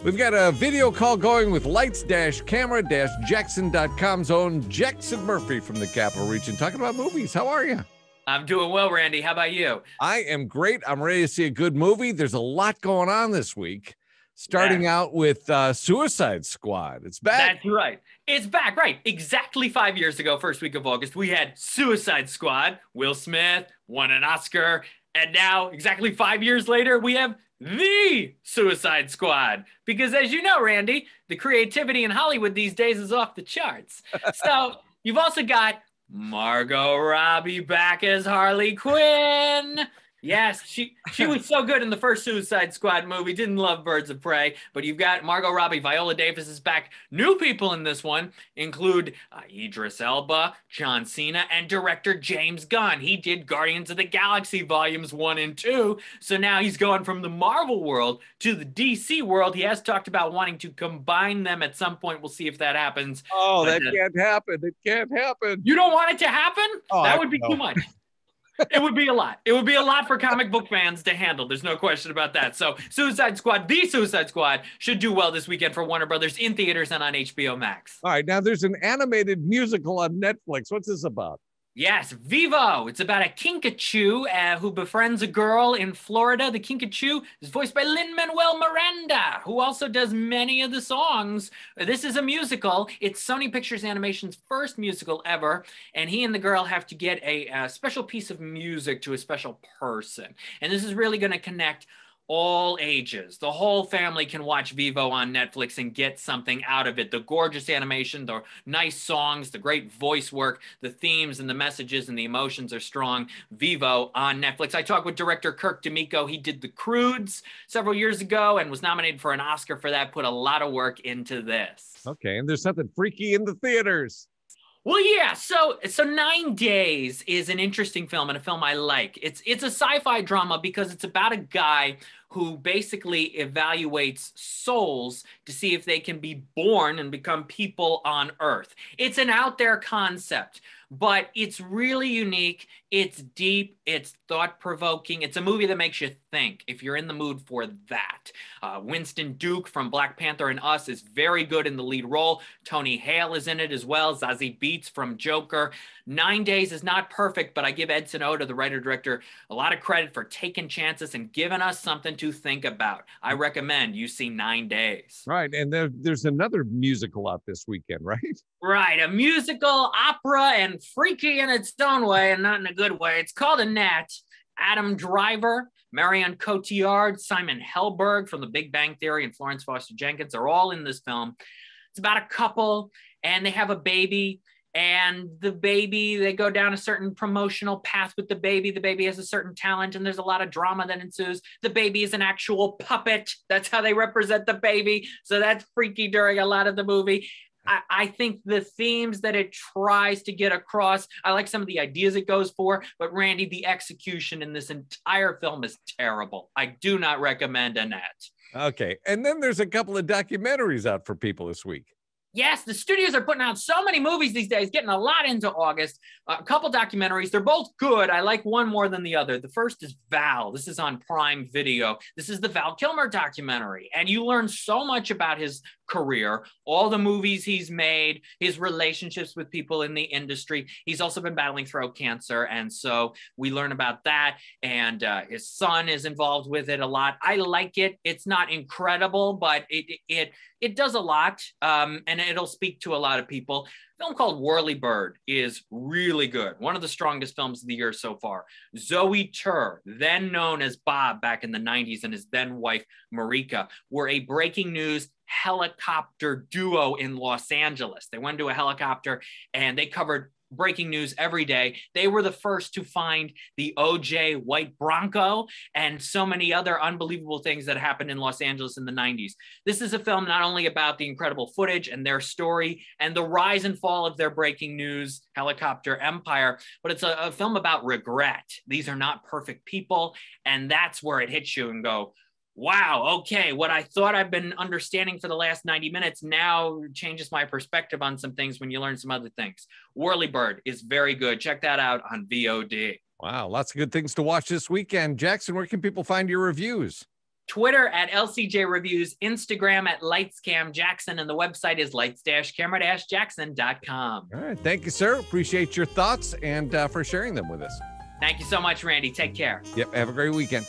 We've got a video call going with lights-camera-jackson.com's own Jackson Murphy from the Capital Region talking about movies. How are you? I'm doing well, Randy. How about you? I am great. I'm ready to see a good movie. There's a lot going on this week, starting out with Suicide Squad. It's back. That's right. It's back, right. Exactly 5 years ago, first week of August, we had Suicide Squad. Will Smith won an Oscar. And now, exactly 5 years later, we have the Suicide Squad. Because as you know, Randy, the creativity in Hollywood these days is off the charts. So you've also got Margot Robbie back as Harley Quinn. Yes, she was so good in the first Suicide Squad movie. Didn't love Birds of Prey, but you've got Margot Robbie. Viola Davis is back. New people in this one include Idris Elba, John Cena, and director James Gunn. He did Guardians of the Galaxy Volumes 1 and 2, so now he's going from the Marvel world to the DC world. He has talked about wanting to combine them at some point. We'll see if that happens. Oh, that can't happen. It can't happen. You don't want it to happen? Oh, that would be too much. It would be a lot. It would be a lot for comic book fans to handle. There's no question about that. So Suicide Squad, the Suicide Squad, should do well this weekend for Warner Brothers in theaters and on HBO Max. All right, now there's an animated musical on Netflix. What's this about? Yes, Vivo. It's about a Kinkajou who befriends a girl in Florida. The Kinkajou is voiced by Lin-Manuel Miranda, who also does many of the songs. This is a musical. It's Sony Pictures Animation's first musical ever, and he and the girl have to get a special piece of music to a special person. And this is really going to connect all ages. The whole family can watch Vivo on Netflix and get something out of it. The gorgeous animation, the nice songs, the great voice work, the themes and the messages and the emotions are strong. Vivo on Netflix. I talked with director Kirk D'Amico. He did The Croods several years ago and was nominated for an Oscar for that. Put a lot of work into this. Okay, and there's something freaky in the theaters. Well, yeah, so 9 Days is an interesting film and a film I like. It's a sci-fi drama because it's about a guy who basically evaluates souls to see if they can be born and become people on Earth. It's an out there concept, but it's really unique. It's deep. It's thought-provoking. It's a movie that makes you think if you're in the mood for that. Winston Duke from Black Panther and Us is very good in the lead role. Tony Hale is in it as well. Zazie Beetz from Joker. 9 Days is not perfect, but I give Edson Oda, the writer-director, a lot of credit for taking chances and giving us something to think about. I recommend you see 9 Days. Right, and there's another musical out this weekend, right? Right, a musical, opera, and freaky in its own way, and not in a good way. It's called Annette. Adam Driver, Marion Cotillard, Simon Helberg from The Big Bang Theory, and Florence Foster Jenkins are all in this film. It's about a couple, and they have a baby. And the baby, they go down a certain promotional path with the baby. The baby has a certain talent, and there's a lot of drama that ensues. The baby is an actual puppet. That's how they represent the baby. So that's freaky during a lot of the movie. I think the themes that it tries to get across, I like some of the ideas it goes for, but Randy, the execution in this entire film is terrible. I do not recommend Annette. Okay, and then there's a couple of documentaries out for people this week. Yes, the studios are putting out so many movies these days, getting a lot into August. A couple documentaries. They're both good. I like one more than the other. The first is Val. This is on Prime Video. This is the Val Kilmer documentary. And you learn so much about his career, all the movies he's made, his relationships with people in the industry. He's also been battling throat cancer. And so we learn about that. And his son is involved with it a lot. I like it. It's not incredible, but it does a lot, and it'll speak to a lot of people. A film called Whirlybird is really good. One of the strongest films of the year so far. Zoe Tur, then known as Bob back in the 90s, and his then wife, Marika, were a breaking news helicopter duo in Los Angeles. They went into a helicopter, and they covered breaking news every day. They were the first to find the OJ white Bronco and so many other unbelievable things that happened in Los Angeles in the 90s. This is a film not only about the incredible footage and their story and the rise and fall of their breaking news helicopter empire, but it's a film about regret. These are not perfect people, and that's where it hits you and go, wow, okay, what I thought I've been understanding for the last 90 minutes now changes my perspective on some things when you learn some other things. Whirlybird is very good. Check that out on VOD. Wow, lots of good things to watch this weekend. Jackson, where can people find your reviews? Twitter at LCJ Reviews, Instagram at Lightscam Jackson, and the website is lights-camera-jackson.com. All right. Thank you, sir. Appreciate your thoughts and for sharing them with us. Thank you so much, Randy. Take care. Yep. Have a great weekend.